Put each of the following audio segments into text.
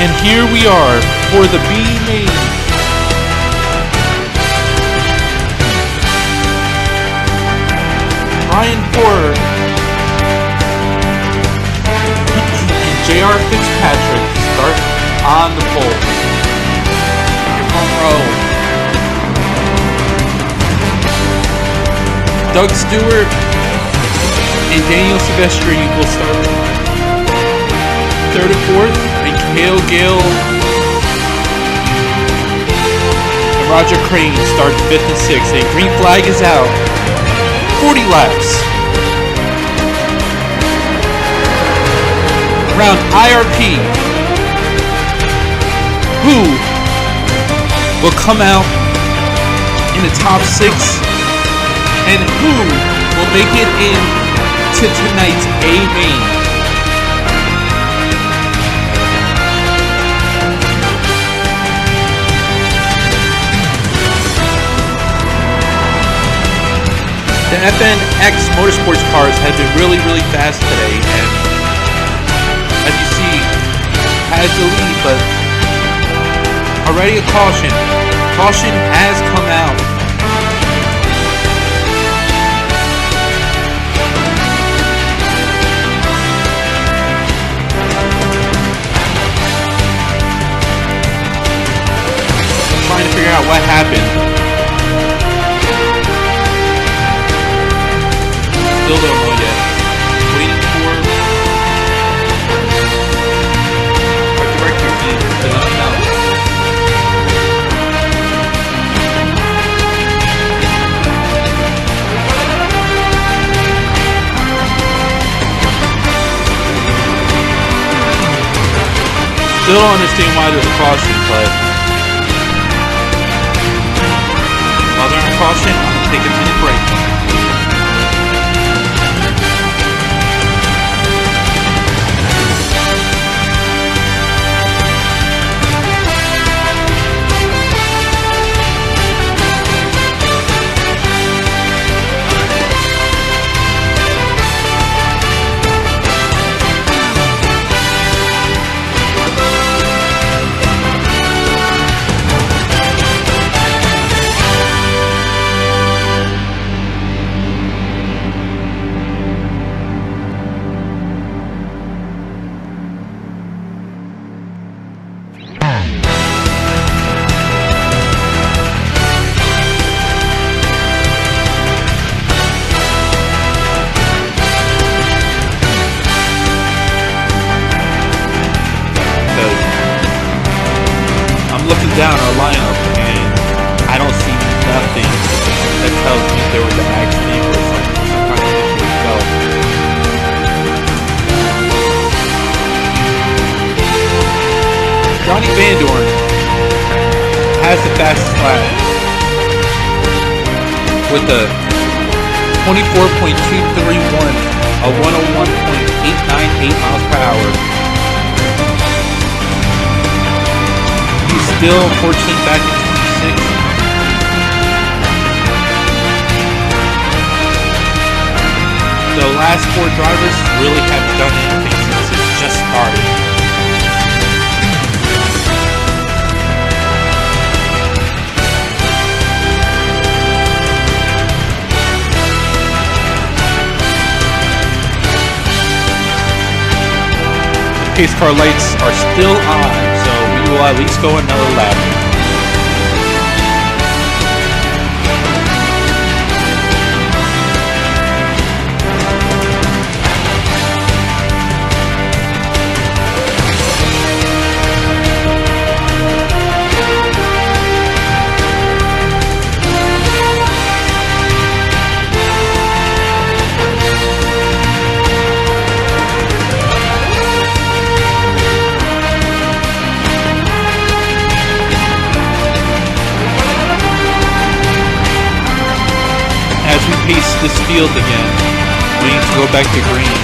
And here we are for the B main. Ryan Porter and J.R. Fitzpatrick start on the pole. Your front row. Doug Stewart and Daniel Silvestri will start third and fourth. Mikhail Gale and Roger Crane start fifth and sixth. A green flag is out. 40 laps. Around IRP. Who will come out in the top 6 and who will make it in to tonight's A main? The FNX Motorsports cars have been really fast today, and as you see, has the lead, but already a caution. Caution has come out. I'm trying to figure out what happened. Still don't know yet. Waiting for our director team to let me know. Still don't understand why there's a caution, but while they're on caution, I'm gonna take a minute break. Down our lineup, and I don't see nothing that tells me there was an accident or some kind of issue itself. Johnny Van Dorn has the fastest lap with a 24.231, a 101.898 miles per hour. Still, unfortunately, back in 26. The last 4 drivers really haven't done anything since it's just started. The pace car lights are still on. Will at least go another lap. Pace this field again. We need to go back to green.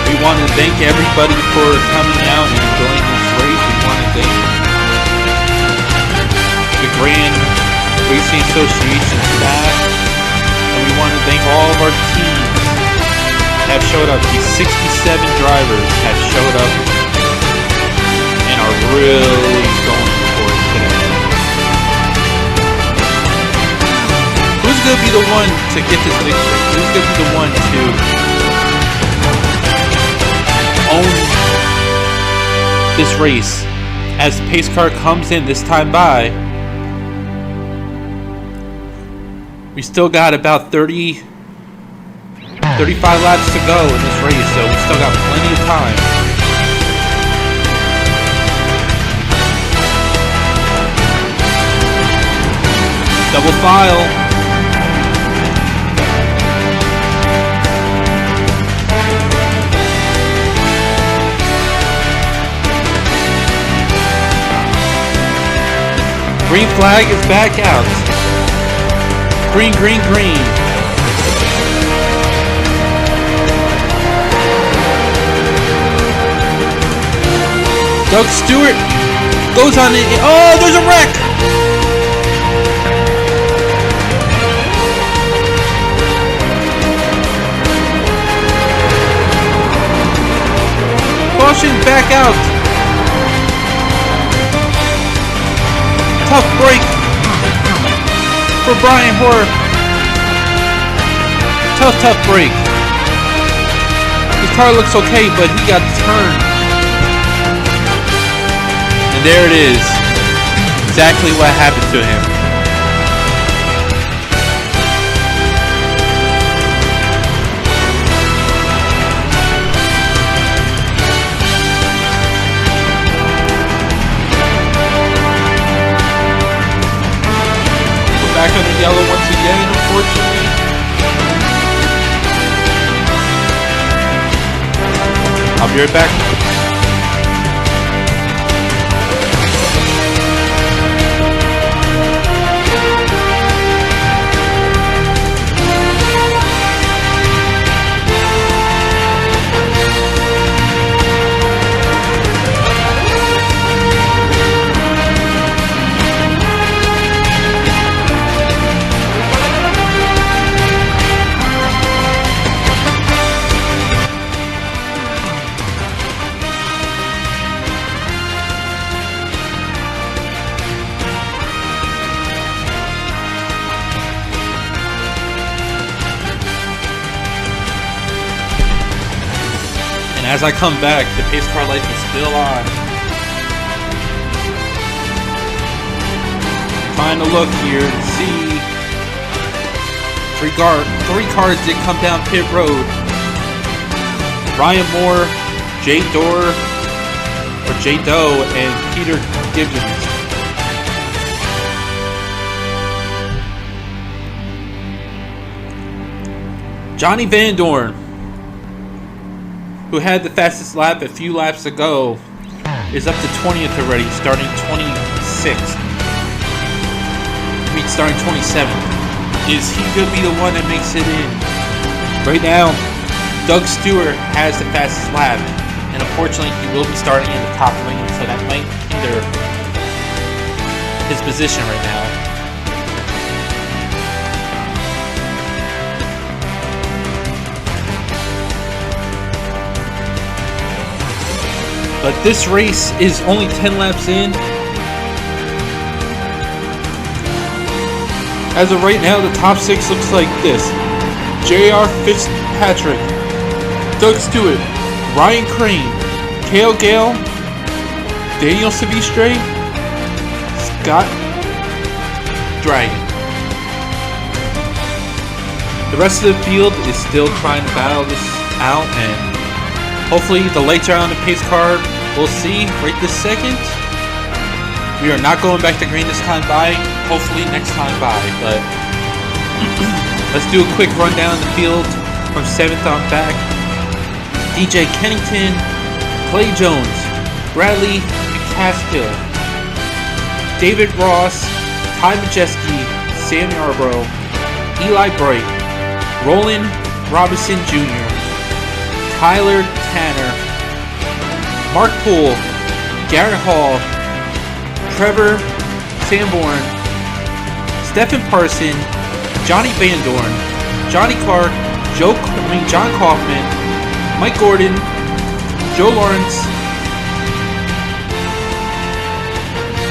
We want to thank everybody for coming out and enjoying this race. We want to thank the Grand Racing Association staff, and we want to thank all of our teams have showed up. These 67 drivers have showed up and are really going for it today. Who's going to be the one to get this victory? Who's going to be the one to own this race as the pace car comes in this time by? We still got about 35 laps to go in this race, so we still got plenty of time. Double file. Green flag is back out. Green, green, green. Doug Stewart goes on it. Oh, there's a wreck! Caution, back out. Tough break for Brian Hoare. Tough break. His car looks okay, but he got turned. And there it is. Exactly what happened to him. Back on the yellow once again, unfortunately. I'll be right back. As I come back, the pace car lights are still on. Trying to look here and see. Three cars did come down pit road. Ryan Moore, Jay Doe, and Peter Gibbons. Johnny Van Dorn, who had the fastest lap a few laps ago, is up to 20th already, starting 26th. Starting 27th. Is he going to be the one that makes it in? Right now, Doug Stewart has the fastest lap, and unfortunately, he will be starting in the top lane, so that might hinder his position right now. But this race is only 10 laps in. As of right now, the top 6 looks like this. J.R. Fitzpatrick, Doug Stewart, Ryan Crane, Cale Gale, Daniel Silvestre, Scott Dragon. The rest of the field is still trying to battle this out, and hopefully the lights are on the pace car. We'll see right this second. We are not going back to green this time by. Hopefully next time by. But let's do a quick rundown of the field from 7th on back. DJ Kennington, Clay Jones, Bradley McCaskill, David Ross, Ty Majeski, Sam Yarbrough, Eli Bright, Roland Robinson Jr., Tyler Tanner, Mark Poole, Garrett Hall, Trevor Sanborn, Stephen Parson, Johnny Van Dorn, Johnny Clark, John Kaufman, Mike Gordon, Joe Lawrence,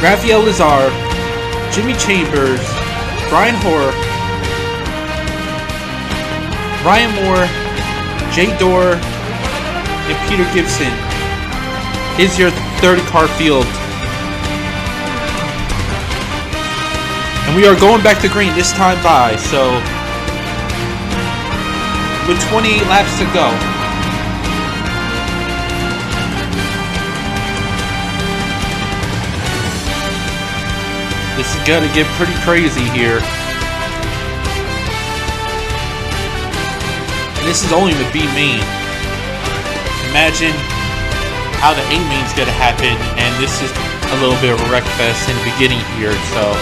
Rafael Lazar, Jimmy Chambers, Brian Hoare, Ryan Moore, Jay Dorr, and Peter Gibson is your 30-car field. And we are going back to green this time by, so with 28 laps to go. This is gonna get pretty crazy here. And this is only the B main. Imagine how the A main's gonna happen, and this is a little bit of a wreck fest in the beginning here, so.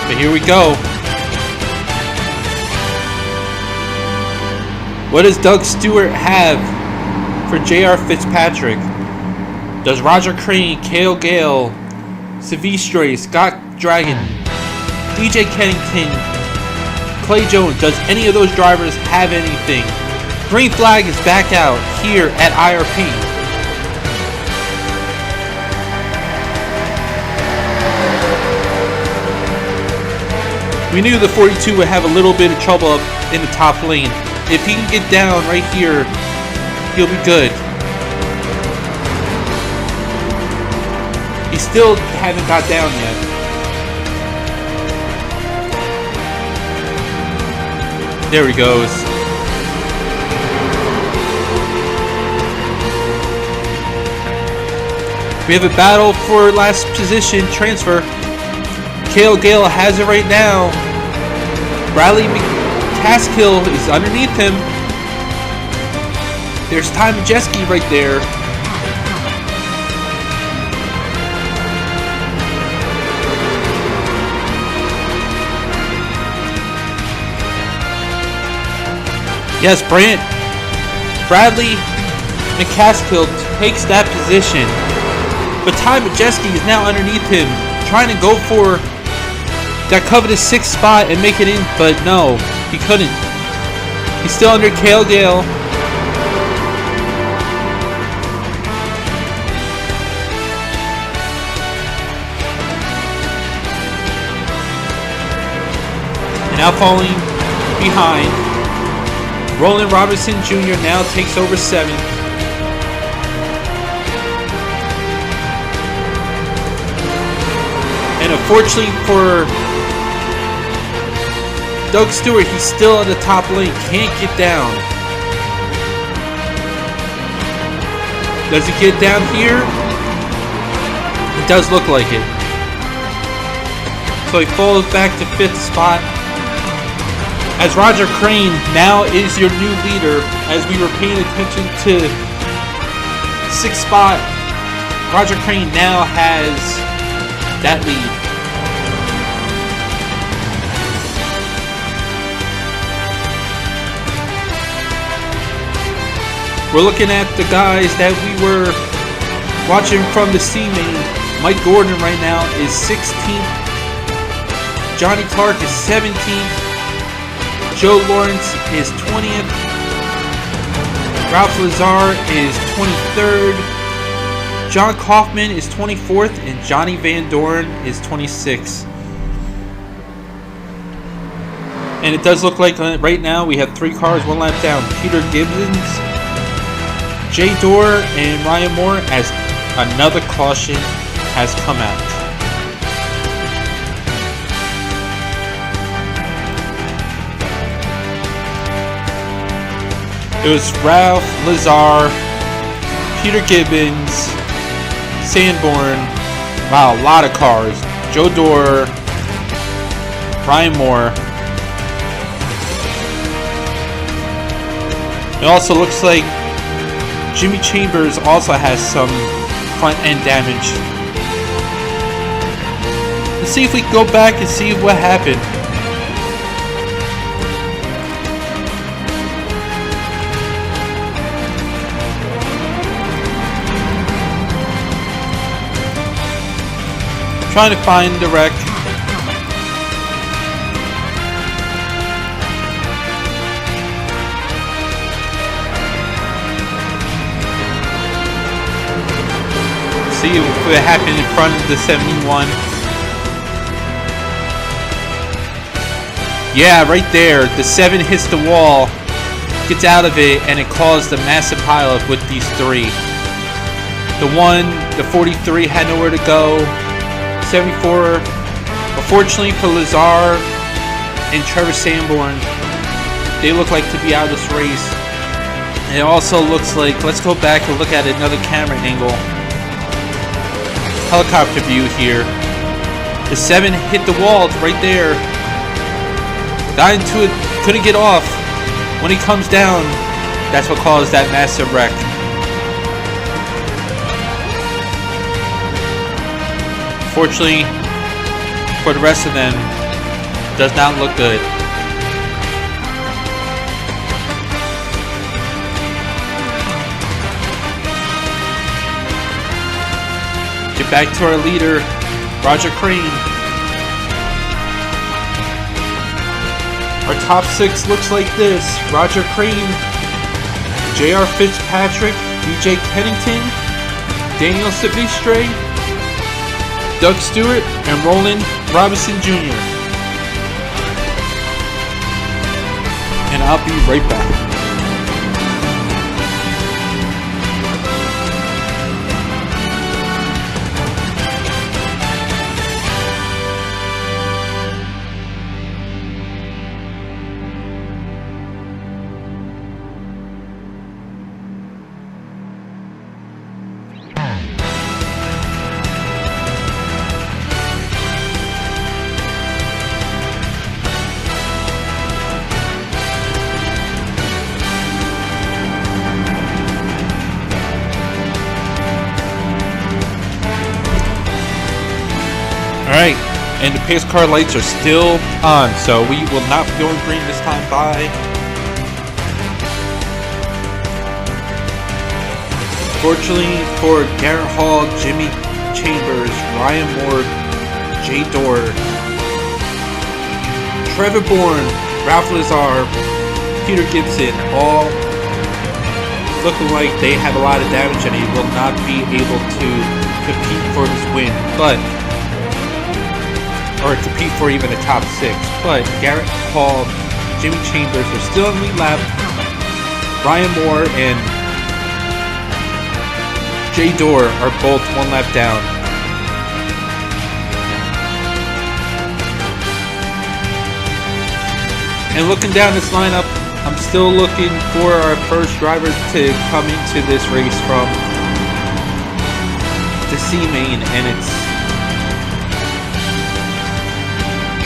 But here we go. What does Doug Stewart have for J.R. Fitzpatrick? Does Roger Crane, Cale Gale, Silvestre, Scott Dragon, DJ Kennington, Clay Jones, does any of those drivers have anything? Green flag is back out here at IRP. We knew the 42 would have a little bit of trouble up in the top lane. If he can get down right here, he'll be good. He still hasn't got down yet. There he goes. We have a battle for last position transfer. Cale Gale has it right now. Bradley McCaskill is underneath him. There's Ty Majeski right there. Yes, Bradley McCaskill takes that position. But Ty Majeski is now underneath him, trying to go for that coveted 6th spot and make it in, but no, he couldn't. He's still under Cale Gale. And now falling behind. Roland Robinson Jr. now takes over 7th. And unfortunately for Doug Stewart, he's still on the top lane, can't get down. Does he get down here? It does look like it. So he falls back to 5th spot. As Roger Crane now is your new leader, as we were paying attention to 6th spot, Roger Crane now has that lead. We're looking at the guys that we were watching from the C main. Mike Gordon right now is 16th. Johnny Clark is 17th. Joe Lawrence is 20th. Ralph Lazar is 23rd. John Kaufman is 24th. And Johnny Van Dorn is 26th. And it does look like right now we have 3 cars, 1 lap down. Peter Gibbons, Jay Dorr, and Ryan Moore, as another caution has come out. It was Ralph Lazar, Peter Gibbons, Sanborn. Wow, a lot of cars. Joe Dorr, Ryan Moore. It also looks like Jimmy Chambers also has some front end damage. Let's see if we can go back and see what happened. Trying to find the wreck. See what happened in front of the 71. Yeah, right there. The 7 hits the wall, gets out of it, and it caused a massive pileup with these 3. The 43 had nowhere to go. 74, unfortunately for Lazar and Trevor Sanborn, they look like to be out of this race. And it also looks like, let's go back and look at another camera angle. Helicopter view here. The 7 hit the wall right there. Got into it, couldn't get off. When he comes down, that's what caused that massive wreck. Fortunately, for the rest of them, does not look good. Get back to our leader, Roger Crane. Our top 6 looks like this: Roger Crane, J.R. Fitzpatrick, B.J. Kennington, Daniel Silvestre, Doug Stewart, and Roland Robinson Jr. And I'll be right back. Alright, and the pace car lights are still on, so we will not be going green this time by. Fortunately for Garrett Hall, Jimmy Chambers, Ryan Moore, Jay Dorr, Trevor Bourne, Ralph Lazar, Peter Gibson, all looking like they have a lot of damage and they will not be able to compete for this win, or compete for even a top 6. But Garrett Hall, Jimmy Chambers are still in the lead lap. Ryan Moore and Jay Dorr are both 1 lap down. And looking down this lineup, I'm still looking for our first driver to come into this race from the C main, and it's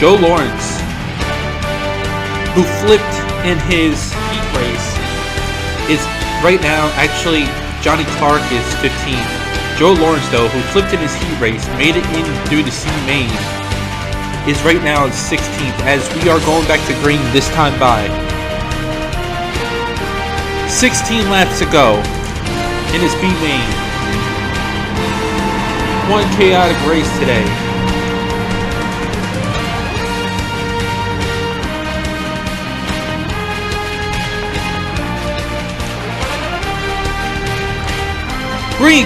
Joe Lawrence, who flipped in his heat race, is right now, actually, Johnny Clark is 15th. Joe Lawrence, though, who flipped in his heat race, made it in through the C main, is right now 16th, as we are going back to green this time by. 16 laps to go in his B main. One chaotic race today.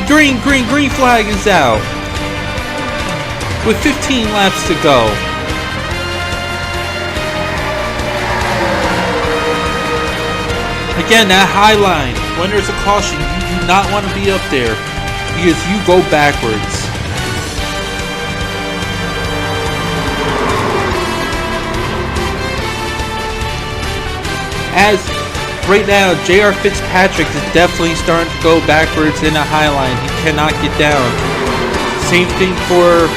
Green flag is out. With 15 laps to go. Again, that high line, when there's a caution, you do not want to be up there because you go backwards. As right now, J.R. Fitzpatrick is definitely starting to go backwards in a high line. He cannot get down. Same thing for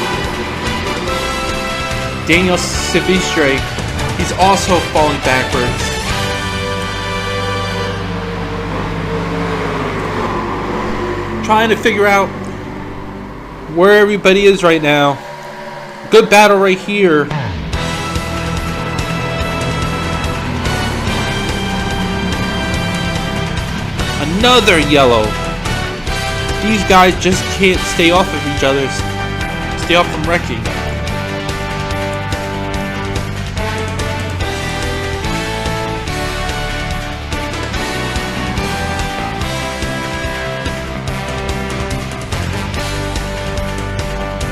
Daniel Silvestre. He's also falling backwards. Trying to figure out where everybody is right now. Good battle right here. Another yellow. These guys just can't stay off of each other. Stay off from wrecking.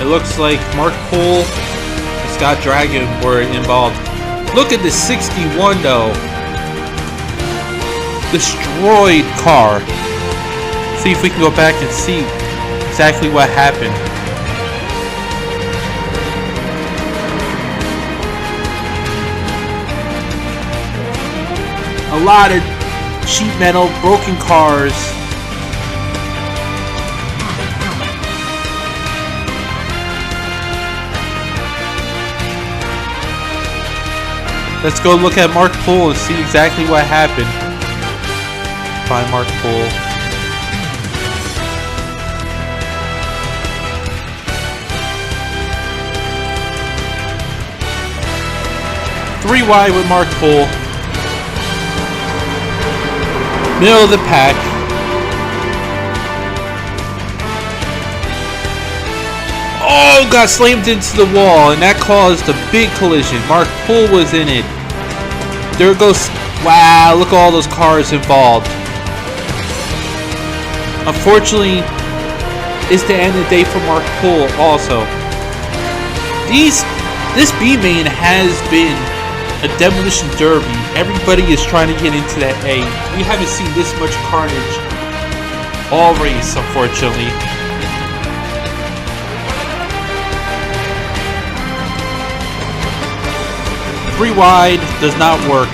It looks like Mark Poole and Scott Dragon were involved. Look at the 61 though. Destroyed car. See if we can go back and see exactly what happened. A lot of sheet metal, broken cars. Let's go look at Mark Poole and see exactly what happened. Find Mark Poole. Three wide with Mark Poole. Middle of the pack. Oh, got slammed into the wall, and that caused a big collision. Mark Poole was in it. There goes. Wow, look at all those cars involved. Unfortunately, it's the end of the day for Mark Poole also. This B-Main has been a demolition derby. Everybody is trying to get into that A. We haven't seen this much carnage all race, unfortunately. Three wide does not work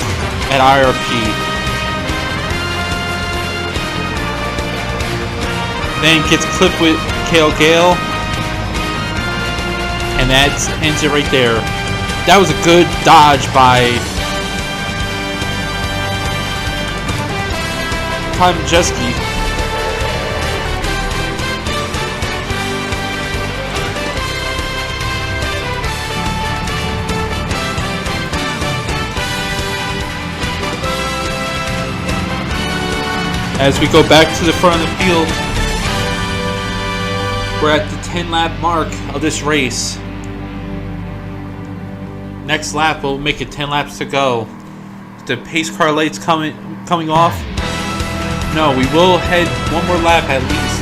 at IRP. Then gets clipped with Kale Gale. And that ends it right there. That was a good dodge by Tom Majeski. As we go back to the front of the field, we're at the 10-lap mark of this race. Next lap will make it 10 laps to go. The pace car lights coming off. No, we will head one more lap at least.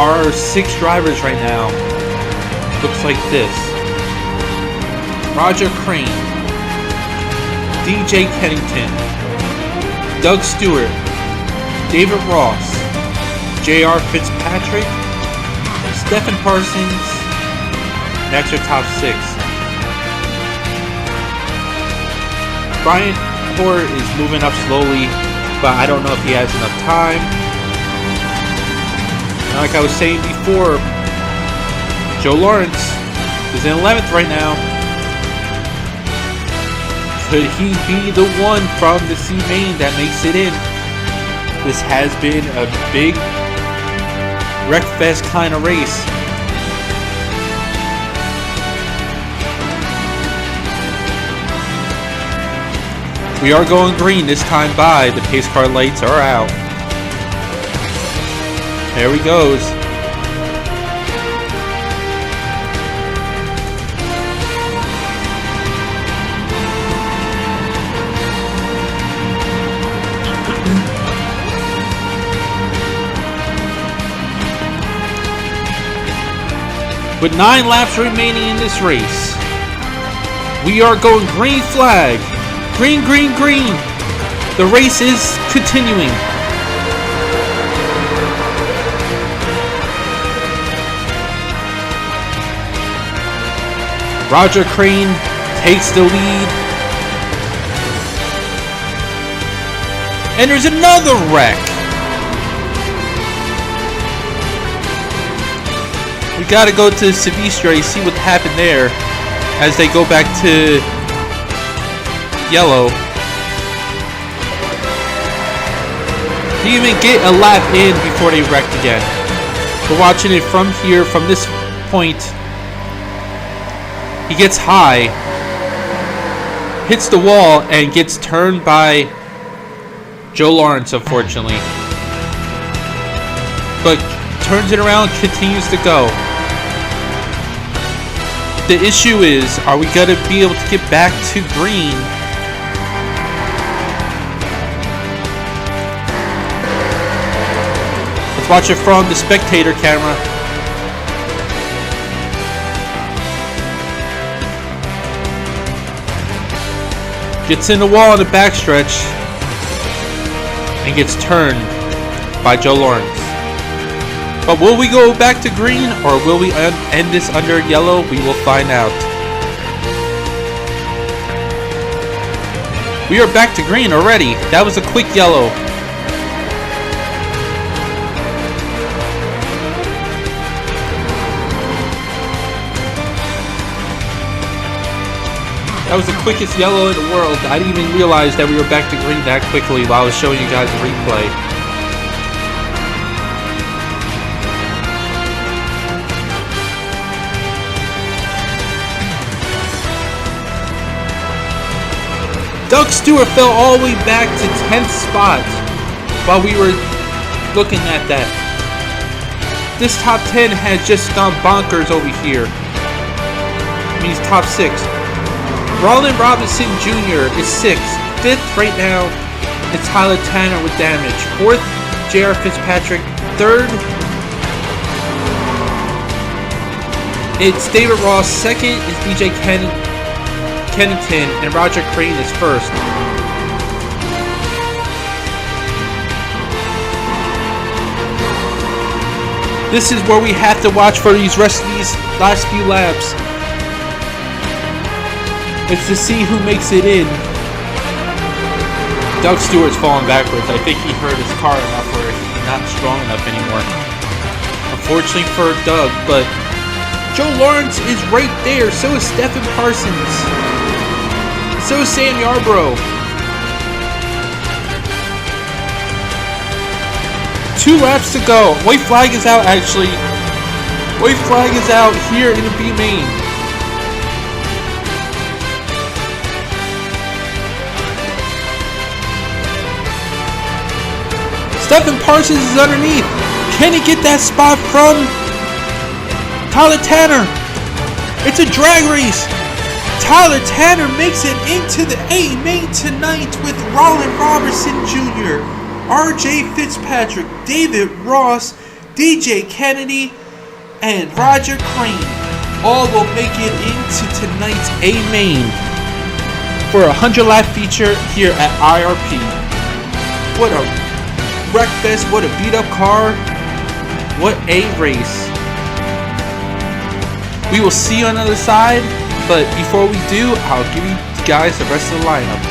Our 6 drivers right now looks like this: Roger Crane, DJ Kennington, Doug Stewart, David Ross, JR Fitzpatrick, Stephen Parsons. That's our top 6. Brian Hoare is moving up slowly, but I don't know if he has enough time. Like I was saying before, Joe Lawrence is in 11th right now. Could he be the one from the C main that makes it in? This has been a big wreckfest kind of race. We are going green this time by. The pace car lights are out. There he goes. With 9 laps remaining in this race, we are going green flag. Green, green, green. The race is continuing. Roger Crane takes the lead. And there's another wreck. We gotta go to Silvestre, see what happened there as they go back to yellow. Didn't even get a lap in before they wrecked again. We're watching it from here, from this point. He gets high, hits the wall, and gets turned by Joe Lawrence, unfortunately. But turns it around, continues to go. The issue is, are we going to be able to get back to green? Let's watch it from the spectator camera. Gets in the wall on the backstretch and gets turned by Joe Lawrence. But will we go back to green, or will we end this under yellow? We will find out. We are back to green already. That was a quick yellow. That was the quickest yellow in the world. I didn't even realize that we were back to green that quickly while I was showing you guys the replay. Doug Stewart fell all the way back to 10th spot while we were looking at that. This top 10 has just gone bonkers over here. I mean, he's top 6. Roland Robinson Jr. is 6th. 5th right now is Tyler Tanner with damage. 4th, J.R. Fitzpatrick. 3rd, it's David Ross. 2nd is DJ Kennington, and Roger Crane is 1st. This is where we have to watch for these rest of these last few laps. It's to see who makes it in. Doug Stewart's falling backwards. I think he hurt his car enough where he's not strong enough anymore. Unfortunately for Doug, but Joe Lawrence is right there. So is Stephen Parsons. So is Sam Yarbrough. 2 laps to go. White flag is out, actually. White flag is out here in the B main. Stephen Parsons is underneath. Can he get that spot from Tyler Tanner? It's a drag race. Tyler Tanner makes it into the A main tonight with Roland Robertson Jr., RJ Fitzpatrick, David Ross, DJ Kennedy, and Roger Crane. All will make it into tonight's A main for a 100-lap feature here at IRP. What a wreckfest, what a beat-up car, what a race. We will see you on the other side. But before we do, I'll give you guys the rest of the lineup.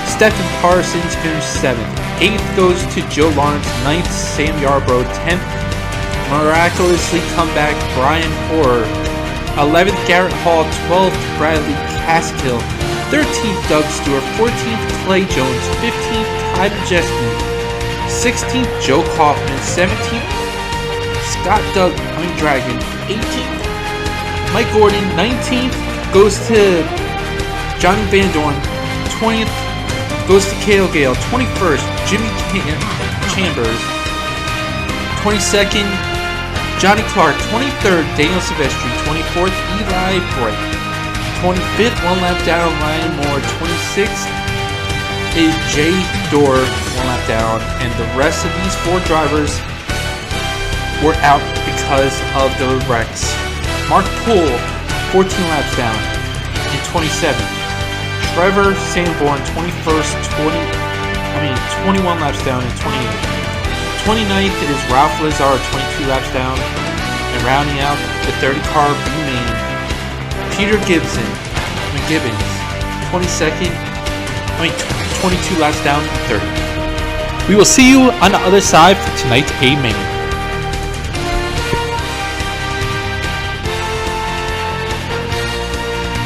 Stephen Parsons finished 7th. 8th goes to Joe Lawrence. 9th, Sam Yarbrough. 10th, miraculously comeback Brian Hoare. 11th, Garrett Hall. 12th, Bradley Caskill. 13th, Doug Stewart. 14th, Clay Jones. 15th, Ty Majeski. 16th, Joe Kaufman. 17th, Scott Dragon. 18th, Mike Gordon. 19th, goes to Johnny Van Dorn. 20th goes to Cale Gale. 21st, Jimmy Chambers. 22nd, Johnny Clark. 23rd, Daniel Silvestri. 24th, Eli Bright. 25th, 1 lap down, Ryan Moore. 26th is Jay Dorr, 1 lap down. And the rest of these 4 drivers were out because of the wrecks. Mark Poole, 14 laps down in 27th. Trevor Sanborn, 21st, 21 laps down in 28th. 29th is Ralph Lazar, 22 laps down. And rounding out the 30 car B main, Peter McGibbons, 22 laps down in 30th. We will see you on the other side for tonight's A main.